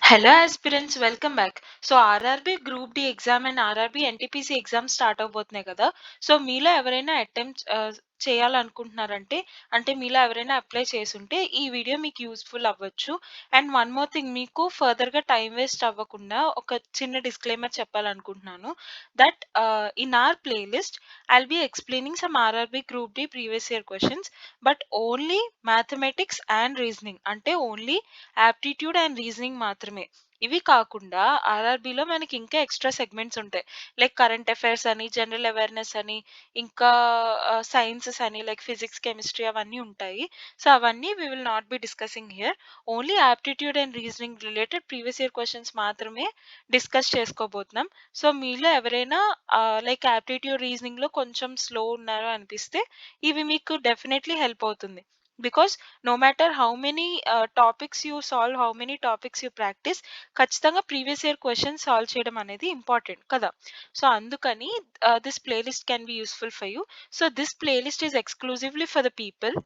Hello aspirants welcome back. So RRB group D exam and RRB NTPC exam start అవబోతున్నాయి కదా. So మీలో ఎవరైనా attempt చేయాలనుకుంటున్నారంటే మీలో ఎవరైనా అప్లై చేసుంటే ఈ వీడియో మీకు యూస్ఫుల్ అవ్వచ్చు. అండ్ వన్ మోర్ థింగ్, మీకు ఫర్దర్గా టైం వేస్ట్ అవ్వకుండా ఒక చిన్న డిస్క్లైమర్ చెప్పాలనుకుంటున్నాను. That in our playlist I'll be explaining some RRB group D previous year questions, but only mathematics and reasoning, అంటే ఓన్లీ యాప్టిట్యూడ్ అండ్ రీజనింగ్ మాత్రమే. ఇవి కాకుండా ఆర్ఆర్బీలో మనకి ఇంకా ఎక్స్ట్రా సెగ్మెంట్స్ ఉంటాయి. లైక్ కరెంట్ అఫైర్స్ అని, జనరల్ అవేర్నెస్ అని, ఇంకా సైన్సెస్ అని, లైక్ ఫిజిక్స్, కెమిస్ట్రీ అవన్నీ ఉంటాయి. సో అవన్నీ we will not be discussing here. Only aptitude and reasoning related previous year questions మాత్రమే డిస్కస్ చేసుకోబోతున్నాం. సో మీలో ఎవరైనా లైక్ యాప్టిట్యూడ్ రీజనింగ్ లో కొంచెం స్లో ఉన్నారో అనిపిస్తే ఇవి మీకు డెఫినెట్లీ హెల్ప్ అవుతుంది. Because no matter how many topics you solve, how many topics you practice, ఖచ్చితంగా ప్రీవియస్ ఇయర్ క్వశ్చన్స్ సాల్వ్ చేయడం అనేది ఇంపార్టెంట్ కదా. సో అందుకని this playlist can be useful for you. So this playlist is exclusively for the people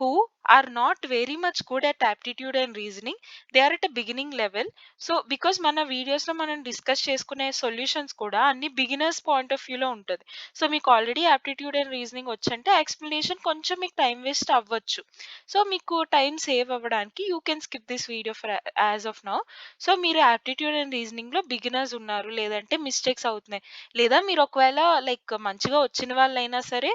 who are not very much good at aptitude and reasoning. They are at a beginning level. So because మన videos లో మనం discuss చేసుకునే solutions కూడా అన్ని beginners point of వ్యూలో ఉంటుంది. So మీకు already aptitude and reasoning వచ్చంటే ఎక్స్ప్లెనేషన్ కొంచెం మీకు టైం వేస్ట్ అవ్వచ్చు. సో మీకు టైం సేవ్ అవ్వడానికి you can skip this video for as of now. So మీరు యాప్టిట్యూడ్ అండ్ రీజనింగ్ లో బిగినర్స్ ఉన్నారు, లేదంటే మిస్టేక్స్ అవుతున్నాయి, లేదా మీరు ఒకవేళ లైక్ మంచిగా వచ్చిన వాళ్ళైనా సరే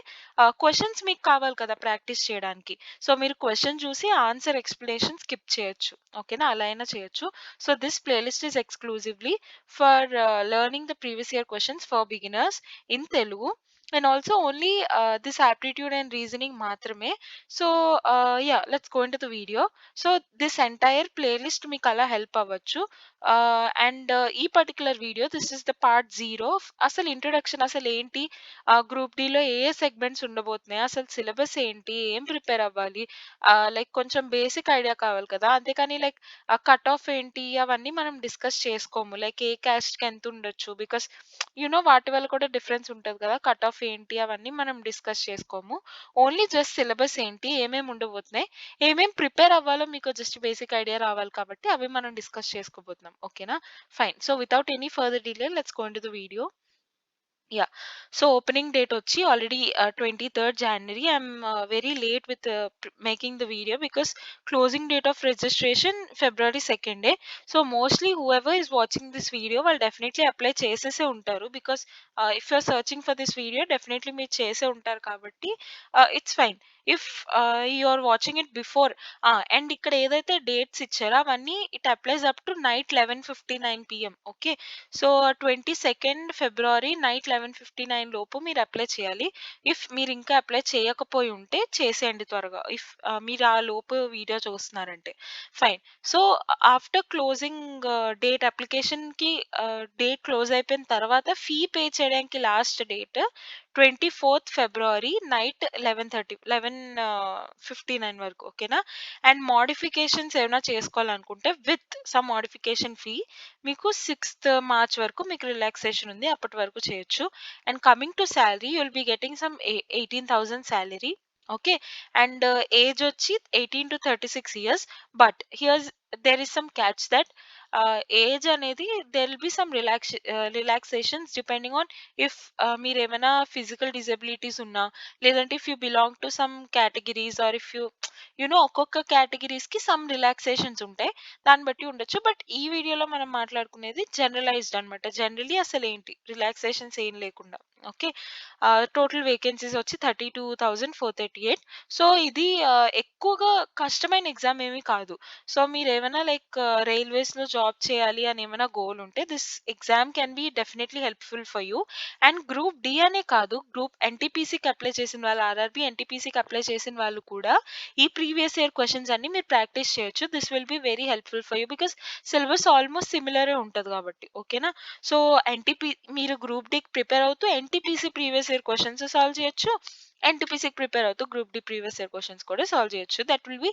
క్వశ్చన్స్ మీకు కావాలి కదా ప్రాక్టీస్ చేయడానికి. సో మీరు క్వశ్చన్ చూసి ఆన్సర్ ఎక్స్ప్లెనేషన్ స్కిప్ చేయొచ్చు. ఓకేనా, అలా అయినా చేయొచ్చు. So this playlist is exclusively for learning the previous year questions for beginners in Telugu, and also only this aptitude and reasoning మాత్రమే. So ya, let's go into the video. So this entire playlist మీకు అలా help అవ్వచ్చు. And ఈ particular video, this is the part 0. అసలు introduction, అసలు ఏంటి group డిలో ఏ ఏ segments ఉండబోతున్నాయి, అసలు సిలబస్ ఏంటి, ఏం ప్రిపేర్ అవ్వాలి, లైక్ కొంచెం బేసిక్ ఐడియా కావాలి కదా. అంతేకాని లైక్ కట్ ఆఫ్ ఏంటి అవన్నీ మనం డిస్కస్ చేసుకోము. లైక్ ఏ క్యాస్ట్కి ఎంత ఉండొచ్చు, బికాస్ వాటి వల్ల కూడా డిఫరెన్స్ ఉంటుంది కదా. కట్ ఆఫ్ ఏంటి అవన్నీ మనం డిస్కస్ చేసుకోము. ఓన్లీ జస్ట్ సిలబస్ ఏంటి, ఏమేమి ఉండబోతున్నాయి, ఏమేం ప్రిపేర్ అవ్వాలో మీకు జస్ట్ బేసిక్ ఐడియా రావాలి కాబట్టి అవి మనం డిస్కస్ చేసుకోబోతున్నాం. ఓకేనా, fine. So without any further delay let's go into the video. Yeah. So opening date వచ్చి already 23rd January. I'm very late with making the video because closing date of registration February 2nd day. So mostly whoever is watching this video will definitely apply చేసేసే ఉంటారు, because if you're searching for this video definitely మీరు చేసే ఉంటారు కాబట్టి it's fine. If you're watching it before, and ఇక్కడ ఏదైతే dates ఇచ్చారో అవన్నీ it applies up to night 11:59 PM. Okay, so 22nd February night 11:59 లోపు మీరు అప్లై చేయాలి. ఇఫ్ మీరు ఇంకా అప్లై చేయకపోయి ఉంటే చేసేయండి త్వరగా, ఇఫ్ మీరు ఆ లోపు వీడియో చూస్తున్నారంటే. Fine. So after closing date, అప్లికేషన్కి డేట్ క్లోజ్ అయిపోయిన తర్వాత ఫీ పే చేయడానికి last date 24th February night 11:59 వరకు. ఓకేనా, అండ్ మోడిఫికేషన్స్ ఏమైనా చేసుకోవాలనుకుంటే విత్ సమ్ మోడిఫికేషన్ ఫీ మీకు 6th March వరకు మీకు రిలాక్సేషన్ ఉంది, అప్పటి వరకు చేయొచ్చు. And coming to salary, you will be getting some 18,000 salary. Okay, and age వచ్చి 18 to 36 years. But here's there is some catch that age అనేది there will be some relaxations depending on if మీరు ఏమైనా physical disabilities ఉన్నా, లేదంటే if you belong to some categories, or if ఒక్కొక్క కేటగిరీస్కి some relaxations ఉంటాయి, దాన్ని బట్టి ఉండొచ్చు. బట్ ఈ వీడియోలో మనం మాట్లాడుకునేది జనరలైజ్డ్ అనమాట. జనరలీ అసలు ఏంటి రిలాక్సేషన్స్ ఏం లేకుండా. ఓకే, టోటల్ వేకెన్సీస్ వచ్చి 32,438. సో ఇది ఎక్కువగా కష్టమైన ఎగ్జామ్ ఏమీ కాదు. సో మీరు ఏమైనా లైక్ రైల్వేస్లో జాబ్ చేయాలి అని ఏమైనా గోల్ ఉంటే this exam can be definitely helpful for you. And group D అనే కాదు, గ్రూప్ ఎన్టీపీసీకి అప్లై చేసిన వాళ్ళు, ఆర్ఆర్బీ ఎన్టీపీసీకి అప్లై చేసిన వాళ్ళు కూడా ఈ ప్రీవియస్ ఇయర్ క్వశ్చన్స్ అన్ని మీరు ప్రాక్టీస్ చేయొచ్చు. This will be very helpful for you, because syllabus almost సిమిలరే ఉంటుంది కాబట్టి. ఓకేనా, సో మీరు గ్రూప్ డికి ప్రిపేర్ అవుతూ NTPC previous year questions solve చేయొచ్చు, ఎన్టీపీసీకి ప్రిపేర్ అవుతూ group D previous year questions కూడా సాల్వ్ చేయొచ్చు. That will be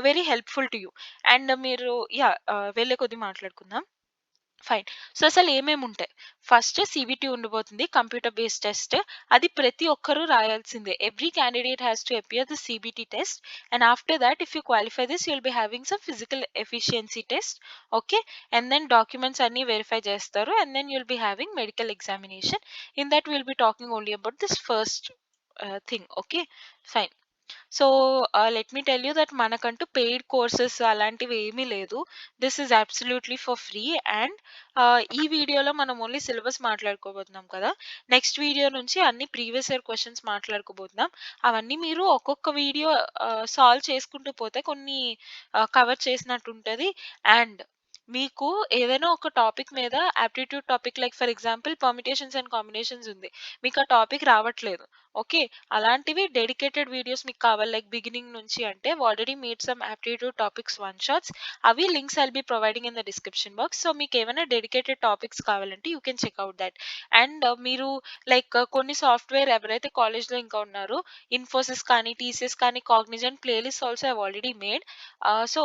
very helpful to you. And మీరు వెళ్ళే కొద్దీ మాట్లాడుకుందాం. ఫైన్. సో, అసలు ఏమేముంటాయి? ఫస్ట్ సీబీటీ ఉండబోతుంది. Computer based test. అది ప్రతి ఒక్కరు రాయాల్సిందే. Every candidate has to appear the CBT test. And after that if you qualify this you will be having some physical efficiency test. Okay. And then documents అన్నీ verify చేస్తారు. And then you will be having medical examination. In that will be talking only about this first thing. Okay. Fine. So, let me tell you that మనకంటూ paid courses అలాంటివి ఏమీ లేదు. This is absolutely for free. And ఈ వీడియోలో మనం only syllabus మాట్లాడుకోబోతున్నాం కదా! Next video నుంచి అన్ని ప్రీవియస్ ఇయర్ క్వెషన్స్ మాట్లాడుకోబోతున్నాం. అవన్నీ మీరు ఒక్కొక్క వీడియో సాల్వ్ చేసుకుంటూ పోతే కొన్ని కవర్ చేసినట్టుంటది. అండ్ మీకు ఏదైనా ఒక టాపిక్ మీద aptitude topic like for example permutations and combinations ఉంది. మీకు ఆ టాపిక్ రావట్లేదు. ఓకే. అలాంటివి డెడికేటెడ్ వీడియోస్ మీకు కావాలి లైక్ బిగినింగ్ నుంచి అంటే already made some aptitude topics one shots. అవి links I'll be providing in the description box. So మీకు ఏమైనా డెడికేటెడ్ టాపిక్స్ కావాలంటే you can check out that. And మీరు లైక్ కొన్ని సాఫ్ట్వేర్ ఎవరైతే కాలేజ్లో ఇంకా ఉన్నారో ఇన్ఫోసిస్ కానీ టీసీఎస్ కానీ Cognizant playlist also have already made. So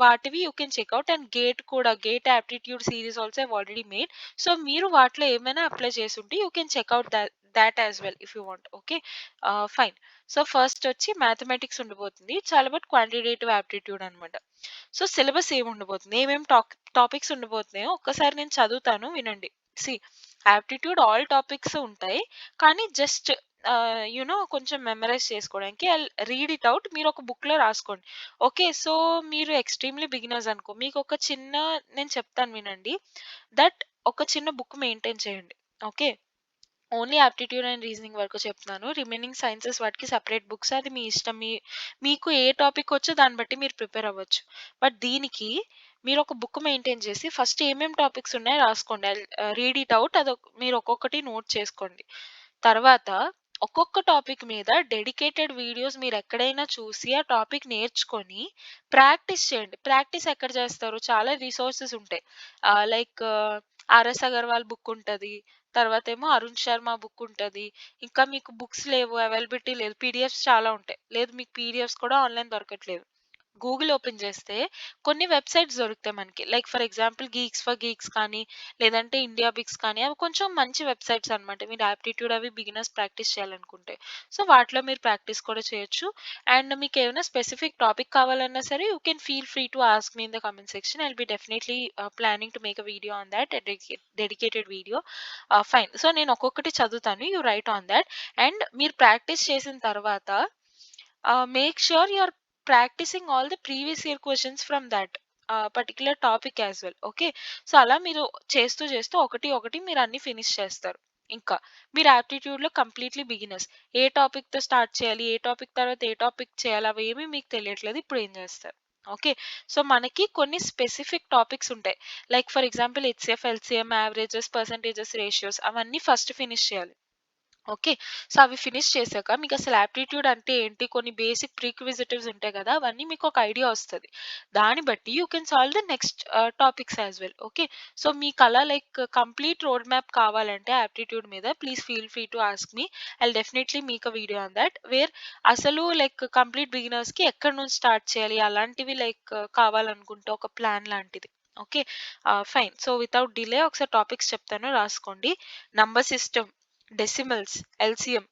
వాటివి you can check out. And gate కూడా gate aptitude series also have already made. So మీరు వాటిలో ఏమైనా అప్లై చేసి ఉంటే you can check out that as well if you want. Okay. Fine. So first వచ్చి mathematics ఉండబోతుంది. చాలా బట్ క్వాంటిటేటివ్ ఆప్టిట్యూడ్ అనమాట. సో సిలబస్ ఏమి ఉండబోతుంది, ఏమేమి టాపిక్స్ ఉండబోతున్నాయో ఒక్కసారి నేను చదువుతాను వినండి. సి ఆప్టిట్యూడ్ ఆల్ టాపిక్స్ ఉంటాయి, కానీ జస్ట్ కొంచెం మెమరైజ్ చేసుకోవడానికి ఐ రీడ్ ఇట్ అవుట్. మీరు ఒక బుక్ లో రాసుకోండి. ఓకే. సో మీరు ఎక్స్ట్రీమ్లీ బిగినర్స్ అనుకో, మీకు ఒక చిన్న నేను చెప్తాను వినండి. దట్ ఒక చిన్న బుక్ మెయింటైన్ చేయండి. Okay. Only aptitude and reasoning వరకు చెప్తున్నాను. రిమైనింగ్ సైన్సెస్ వాటికి సెపరేట్ బుక్స్. అది మీ ఇష్టం. మీకు ఏ టాపిక్ వచ్చో దాన్ని బట్టి మీరు ప్రిపేర్ అవ్వచ్చు. బట్ దీనికి మీరు ఒక బుక్ మెయింటైన్ చేసి ఫస్ట్ ఏమేం టాపిక్స్ ఉన్నాయో రాసుకోండి. Read it out. మీరు ఒక్కొక్కటి నోట్ చేసుకోండి. తర్వాత ఒక్కొక్క టాపిక్ మీద డెడికేటెడ్ వీడియోస్ మీరు ఎక్కడైనా చూసి ఆ టాపిక్ నేర్చుకొని ప్రాక్టీస్ చేయండి. ప్రాక్టీస్ ఎక్కడ చేస్తారు? చాలా రిసోర్సెస్ ఉంటాయి. లైక్ ఆర్ఎస్ అగర్వాల్ బుక్ ఉంటది. తర్వాతేమో అరుణ్ శర్మ బుక్ ఉంటది. ఇంకా మీకు బుక్స్ లేవు, అవైలబిలిటీ లేదు. పీడిఎఫ్స్ చాలా ఉంటాయి. లేదు మీకు పీడిఎఫ్స్ కూడా ఆన్‌లైన్ దొరకట్లేదు. గూగుల్ ఓపెన్ చేస్తే కొన్ని వెబ్‌సైట్స్ దొరుకుతాయి మనకి. Like for example Geeks for Geeks కానీ, లేదంటే ఇండియా బిక్స్ కానీ అవి కొంచెం మంచి వెబ్‌సైట్స్ అన్నమాట. మీరు ఆప్టిట్యూడ్ అవి బిగినర్స్ ప్రాక్టీస్ చేయాలనుకుంటే. సో వాటిలో మీరు ప్రాక్టీస్ కూడా చేయొచ్చు. అండ్ మీకేమైనా స్పెసిఫిక్ టాపిక్ కావాలన్నా సరే you can feel free to ask me in the comment section. I'll be definitely planning to make a video on that. Dedicated video. Fine. So నేను ఒక్కొక్కటి చదువుతాను. You write on that. And మీరు practice చేసిన తర్వాత make sure you are practicing all the previous year questions from that particular topic as well. Okay. So అలా మీరు చేస్తూ చేస్తూ ఒకటి ఒకటి మీరు అన్ని ఫినిష్ చేస్తారు. ఇంకా మీరు ఆప్టిట్యూడ్‌లో కంప్లీట్‌లీ బిగినర్స్. ఏ టాపిక్‌తో స్టార్ట్ చేయాలి, ఏ టాపిక్ తర్వాత ఏ టాపిక్ చేయాలి అవేమీ మీకు తెలియట్లేదు. ఇప్పుడు ఏం చేస్తారు? ఓకే. సో మనకి కొన్ని స్పెసిఫిక్ టాపిక్స్ ఉంటాయి. Like for example HCF, LCM, averages, percentages, ratios అవన్నీ ఫస్ట్ ఫినిష్ చేయాలి. ఓకే. సో అవి ఫినిష్ చేశాక మీకసలు యాప్టిట్యూడ్ అంటే ఏంటి? కొన్ని బేసిక్ ప్రీక్విజిటివ్స్ ఉంటాయి గదా! అవన్నీ మీకొక ఐడియా వస్తది. దాన్ని బట్టి you can solve the next topics as well. Okay. So మీకలా లైక్ కంప్లీట్ రోడ్ మ్యాప్ కావాలంటే యాప్టిట్యూడ్ మీద please feel free to ask me. I'll definitely make a video on that. అసలు లైక్ కంప్లీట్ బిగినర్స్‌కి ఎక్కడి నుంచి స్టార్ట్ చేయాలి అలాంటివి like కావాలనుకుంటే ఒక ప్లాన్ లాంటిది. Okay. Fine. So without delay ఒకసారి టాపిక్స్ చెప్తాను రాసుకోండి. Number system, decimals, LCM,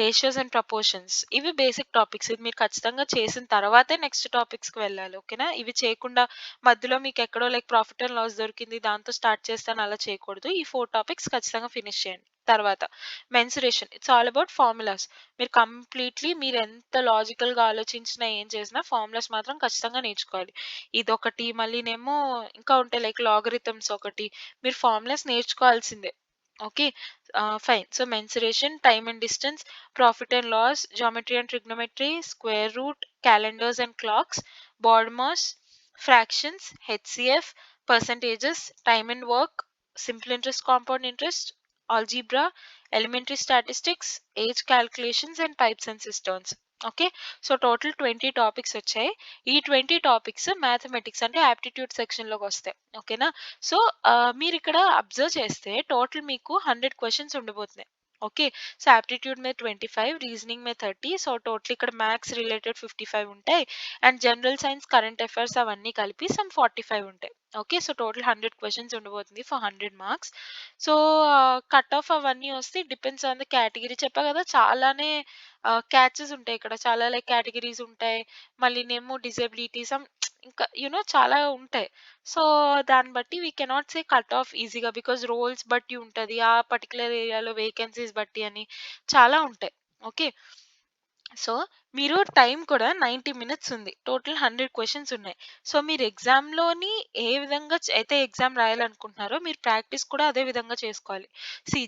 ratios and proportions ఇవి బేసిక్ టాపిక్స్. ఇది మీరు ఖచ్చితంగా చేసిన తర్వాతే నెక్స్ట్ టాపిక్స్‌కి వెళ్ళాలి. ఓకేనా? ఇవి చేయకుండా మధ్యలో మీకెక్కడో లైక్ ప్రాఫిట్ అండ్ లాస్ దొరికింది దాంతో స్టార్ట్ చేస్తాను అలా చేయకూడదు. ఈ 4 టాపిక్స్ ఖచ్చితంగా ఫినిష్ చేయండి. తర్వాత mensuration. It's all about formulas. మీరు కంప్లీట్‌లీ మీరెంత లాజికల్‌గా ఆలోచించినా ఏం చేసినా ఫార్ములాస్ మాత్రం ఖచ్చితంగా నేర్చుకోవాలి. ఇదొకటి మళ్ళీనేమో ఇంకా ఉంటాయి లైక్ లాగరిథమ్స్ ఒకటి. మీరు ఫార్ములాస్ నేర్చుకోవాల్సిందే. Okay. Fine. So mensuration, time and distance, profit and loss, geometry and trigonometry, square root, calendars and clocks, BODMAS, fractions, HCF, percentages, time and work, simple interest, compound interest, algebra, elementary statistics, age calculations and types and systems. Okay. So total 20 topics వచ్చాయి. ఈ 20 topics mathematics అంటే aptitude సెక్షన్‌లోకొస్తాయి. ఓకేనా? So మీరిక్కడ observe చేస్తే total మీకు 100 questions ఉండబోతున్నాయి. Okay. So aptitude మీద 25, రీజనింగ్ మీద 30. సో టోటల్ ఇక్కడ మ్యాథ్స్ రిలేటెడ్ 55 ఉంటాయి. And general science, current affairs అవన్నీ కలిపి సమ్ 45 ఉంటాయి. ఓకే. సో, టోటల్ 100 క్వెషన్స్ ఉండబోతుంది for 100 marks. So, cut off అవన్నీ వస్తే డిపెండ్స్ ఆన్ ద కేటగిరీ. చెప్పా గదా! చాలానే క్యాచెస్ ఉంటాయి ఇక్కడ. చాలా లైక్ కేటగిరీస్ ఉంటాయి. మళ్ళీనేమో డిజబిలిటీ ఇంకా చాలా ఉంటాయి. సో, దాన్ని బట్టి we cannot say cut off ఈజీగా బికాజ్ రోల్స్ బట్టి ఉంటది. ఆ పర్టిక్యులర్ ఏరియాలో వేకెన్సీస్ బట్టి అని చాలా ఉంటాయి. ఓకే. సో, మీరు టైం కూడా 90 మినిట్స్ ఉంది. టోటల్ 100 క్వెషన్స్ ఉన్నాయి. సో, మీరు ఎగ్జామ్‌లోని ఏ విధంగా అయితే ఎగ్జామ్ రాయాలనుకుంటున్నారో, మీరు ప్రాక్టీస్ కూడా అదే విధంగా చేసుకోవాలి.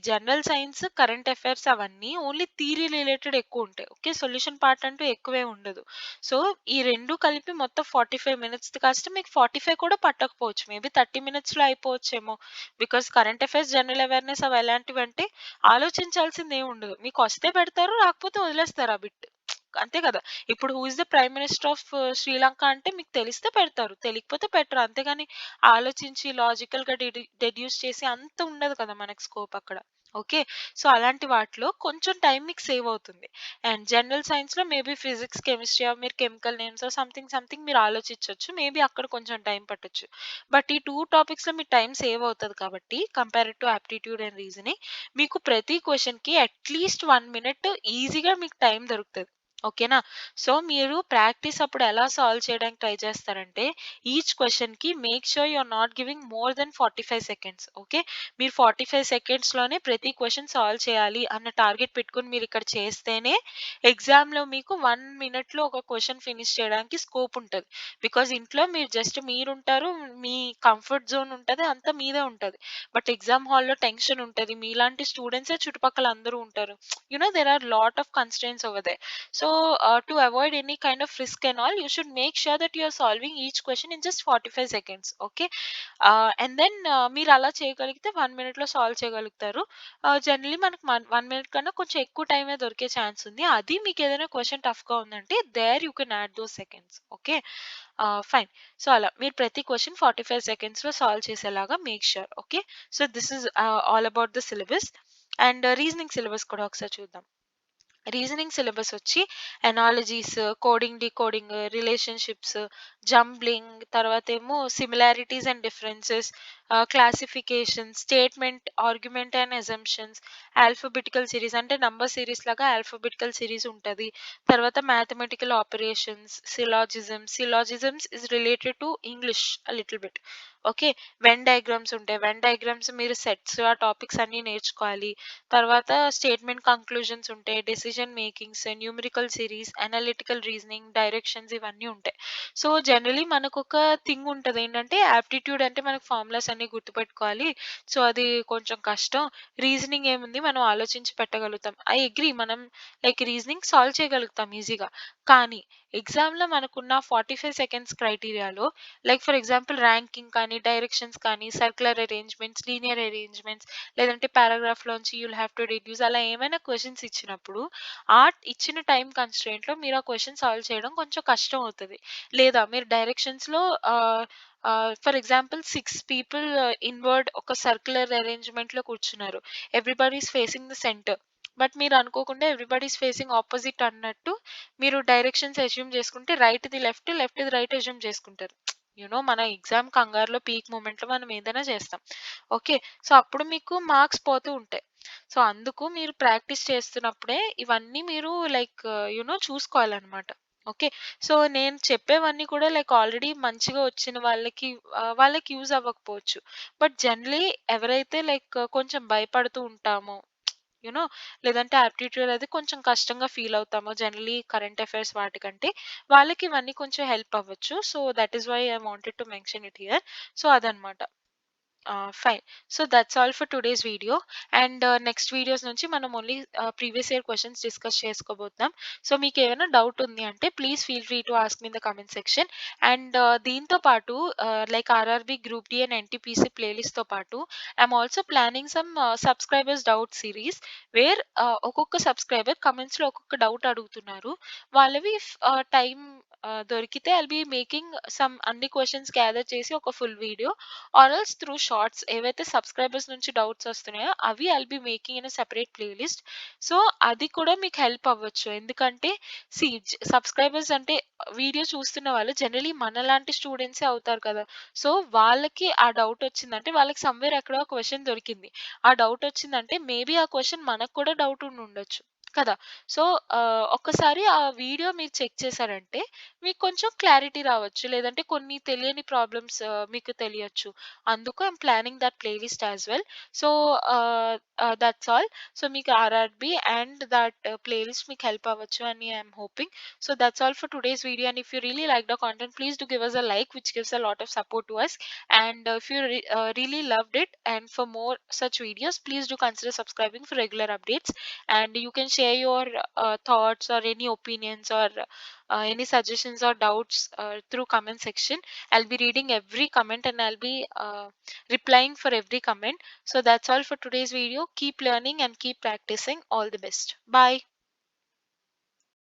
జనరల్ సైన్స్, కరెంట్ అఫైర్స్ అవన్నీ ఓన్లీ థియరీ రిలేటెడ్ ఎక్కువుంటాయి. ఓకే. సొల్యూషన్ పార్ట్ అంటూ ఎక్కువే ఉండదు. సో, ఈ 2 కలిపి మొత్తం 45 మినిట్స్‌ది కాస్ట్ మీకు 45 కూడా పట్టకపోవచ్చు. మేబీ 30 మినిట్స్‌లో అయిపోవచ్చేమో. Because current affairs, general awareness అవి ఎలాంటివంటే ఆలోచించాల్సిందేముండదు. మీకొస్తే పెడతారు, రాకపోతే వదిలేస్తారు ఆ బిట్. అంతే కదా! ఇప్పుడు who is the prime minister of Sri Lanka అంటే మీకు తెలిస్తే పెడతారు. తెలియకపోతే పెట్టరు. అంతేగాని ఆలోచించి లాజికల్‌గా డెడ్యూస్ చేసి అంత ఉండదు కదా! మనకు స్కోప్ అక్కడ. ఓకే. సో, అలాంటి వాటిలో కొంచెం టైం మీకు సేవ్ అవుతుంది. అండ్ జనరల్ సైన్స్‌లో మేబీ ఫిజిక్స్, కెమిస్ట్రీ మీరు కెమికల్ నేమ్స్ సంథింగ్ మీరు ఆలోచించొచ్చు. మేబీ అక్కడ కొంచెం టైం పట్టొచ్చు. బట్ ఈ 2 టాపిక్స్‌లో మీ టైం సేవ్ అవుతది కాబట్టి compared to aptitude and reasoning మీకు ప్రతి క్వెషన్‌కి అట్‌లీస్ట్ 1 మినిట్ ఈజీగా మీకు టైం దొరుకుతది. ఓకేనా? సో, మీరు ప్రాక్టీస్ అప్పుడు ఎలా సాల్వ్ చేయడానికి ట్రై చేస్తారంటే, ఈచ్ క్వెషన్‌కి make sure you are not giving more than 45 seconds. Okay. మీరు 45 సెకండ్స్‌లోనే ప్రతి క్వెషన్ సాల్వ్ చేయాలి అన్న టార్గెట్ పెట్టుకొని మీరిక్కడ చేస్తేనే ఎగ్జామ్‌లో మీకు 1 మినిట్‌లో ఒక క్వెషన్ ఫినిష్ చేయడానికి స్కోప్ ఉంటది. బికాజ్ ఇంట్లో మీరు జస్ట్ మీరుంటారు. మీ కంఫర్ట్ జోన్ ఉంటది. అంతా మీదే ఉంటది. బట్ ఎగ్జామ్ హాల్‌లో టెన్షన్ ఉంటది. మీలాంటి స్టూడెంట్సే చుట్టుపక్కల అందరూ ఉంటారు. There are lot of constraints over there. So, to avoid any kind of risk and all, you should make sure that you are solving each question in just 45 seconds. Okay. And then మీరు అలా చేయగలిగితే 1 మినిట్‌లో solve చేయగలుగుతారు. Generally మనకు 1 minute కన్నా కొంచెం ఎక్కువ టైమే దొరికే ఛాన్స్ ఉంది. అది మీకు ఏదైనా క్వెషన్ టఫ్‌గా ఉందంటే there you can add those seconds. Okay. Fine. So, అలా మీరు ప్రతి క్వెషన్ 45 సెకండ్స్‌లో సాల్వ్ చేసేలాగా make sure. Okay. So, this is all about the syllabus. And reasoning syllabus కూడా ఒకసారి చూద్దాం. రీజనింగ్ సిలబస్ వచ్చి analogies, coding, decoding, relationships, jumbling, తర్వాతేమో similarities and differences, classification, statement, argument and assumptions, alphabetical series అంటే number series లాగా alphabetical series ఉంటది. తర్వాత mathematical operations, syllogisms is related to English little bit. Okay. Venn diagrams ఉంటాయి. Venn diagrams మీరు sets ఆ topics అన్నీ నేర్చుకోవాలి. తర్వాత స్టేట్మెంట్ కంక్లూజన్స్ ఉంటాయి. Decision makings, numerical series, analytical reasoning, directions ఇవన్నీ ఉంటాయి. సో, జనరల్లీ మనకొక థింగ్ ఉంటది. ఏంటంటే యాప్టిట్యూడ్ అంటే మనకు ఫార్ములాస్ అన్నీ గుర్తుపెట్టుకోవాలి. సో, అది కొంచెం కష్టం. రీజనింగ్ ఏముంది మనం ఆలోచించి పెట్టగలుగుతాం. ఐ అగ్రీ మనం లైక్ రీజనింగ్ సాల్వ్ చేయగలుగుతాం ఈజీగా. కానీ ఎగ్జామ్‌లో మనకున్న 45 సెకండ్స్ క్రైటీరియాలో లైక్ ఫర్ ఎగ్జాంపుల్ ర్యాంకింగ్ కానీ, డైరెక్షన్స్ కానీ, సర్క్యులర్ అరేంజ్‌మెంట్స్, లీనియర్ అరేంజ్‌మెంట్స్ లేదంటే పారాగ్రాఫ్‌లోంచి యుల్ హావ్ టు డిడ్యూస్ అలా ఏమైనా క్వెషన్స్ ఇచ్చినప్పుడు, ఆ ఇచ్చిన టైమ్ కన్‌స్ట్రెయింట్‌లో మీరు ఆ క్వెషన్ సాల్వ్ చేయడం కొంచెం కష్టం అవుతది. లేదా మీరు డైరెక్షన్స్‌లో ఆహ్, ఫర్ ఎగ్జాంపుల్ 6 పీపుల్ ఇన్వర్డ్ ఒక సర్క్యులర్ అరేంజ్‌మెంట్‌లో కూర్చున్నారు. Everybody is facing the centre. But మీరు అనుకోకుండా ఎవ్రీబడీ ఈస్ ఫేసింగ్ ఆపోజిట్ అన్నట్టు మీరు డైరెక్షన్స్ అస్యూమ్ చేసుకుంటే రైట్‌ది లెఫ్ట్, లెఫ్ట్‌ది రైట్ అస్యూమ్ చేసుకుంటారు. మన ఎగ్జామ్ కంగారులో పీక్ మొమెంట్‌లో మనం ఏదైనా చేస్తాం. ఓకే. సో, అప్పుడు మీకు మార్క్స్ పోతూ ఉంటాయి. సో, అందుకు మీరు ప్రాక్టీస్ చేస్తున్నప్పుడే ఇవన్నీ మీరు లైక్ చూసుకోవాలనమాట. ఓకే. సో, నేను చెప్పేవన్నీ కూడా లైక్ ఆల్రెడీ మంచిగా వచ్చిన వాళ్ళకి యూజ్ అవ్వకపోవచ్చు. బట్ జనరల్లీ ఎవరైతే లైక్ కొంచెం భయపడుతూ ఉంటామో యూ నో లేదంటే ఆప్టిట్యూడ్ అది కొంచెం కష్టంగా ఫీల్ అవుతామో జనరల్లీ కరెంట్ అఫైర్స్ వాటికంటే వాళ్ళకి ఇవన్నీ కొంచెం హెల్ప్ అవ్వచ్చు. So, that is why I wanted to mention it here. So, అదనమాట. Fine. So, that's all for today's video. And next videos నుంచి మనం only previous year questions discuss చేసుకోబోతున్నాం. సో, మీకేమైనా డౌట్ ఉంది అంటే please feel free to ask me in the comment section. And దీంతో పాటు like RRB, group D and NTPC ప్లేలిస్ట్‌తో పాటు I'm also planning some subscribers doubt series where ఒక్కొక్క subscriber కమెంట్స్‌లో ఒక్కొక్క డౌట్ అడుగుతున్నారు. వాళ్ళవి టైమ్ దొరికితే ఐల్ బి మేకింగ్ సమ్ అన్ని క్వెషన్స్ గ్యాదర్ చేసి ఒక full video or else through shorts ఏవైతే సబ్స్క్రైబర్స్ నుంచి డౌట్స్ వస్తున్నాయో అవి I'll be making in separate playlist. So అది కూడా మీకు హెల్ప్ అవ్వచ్చు. ఎందుకంటే సి సబ్స్క్రైబర్స్ అంటే వీడియో చూస్తున్న వాళ్ళు జనరలీ మనలాంటి స్టూడెంట్సే అవుతారు కదా! సో వాళ్ళకి ఆ డౌట్ వచ్చిందంటే వాళ్ళకి సమ్‌వేర్ ఎక్కడో ఒక క్వెషన్ దొరికింది. ఆ డౌట్ వచ్చిందంటే మేబీ ఆ క్వెషన్ మనకు కూడా డౌట్ ఉండుండొచ్చు కదా! సో ఒక్కసారి ఆ వీడియో మీరు చెక్ చేసారంటే మీకు కొంచెం క్లారిటీ రావచ్చు. లేదంటే కొన్ని తెలియని ప్రాబ్లమ్స్ మీకు తెలియొచ్చు. అందుకు I'm planning that playlist as well. So that's all. So మీకు ఆర్ఆర్‌బీ అండ్ దట్ ప్లేలిస్ట్ మీకు హెల్ప్ అవ్వచ్చు అని I'm hoping. So that's all for today's video. And if you really liked our content, please do give us a like, which gives a lot of support to us. And if you really loved it, and for more such videos, please do consider subscribing for regular updates. And you can share your thoughts or any opinions or any suggestions or doubts through comment section. I'll be reading every comment and I'll be replying for every comment. So that's all for today's video. Keep learning and keep practicing. All the best. Bye.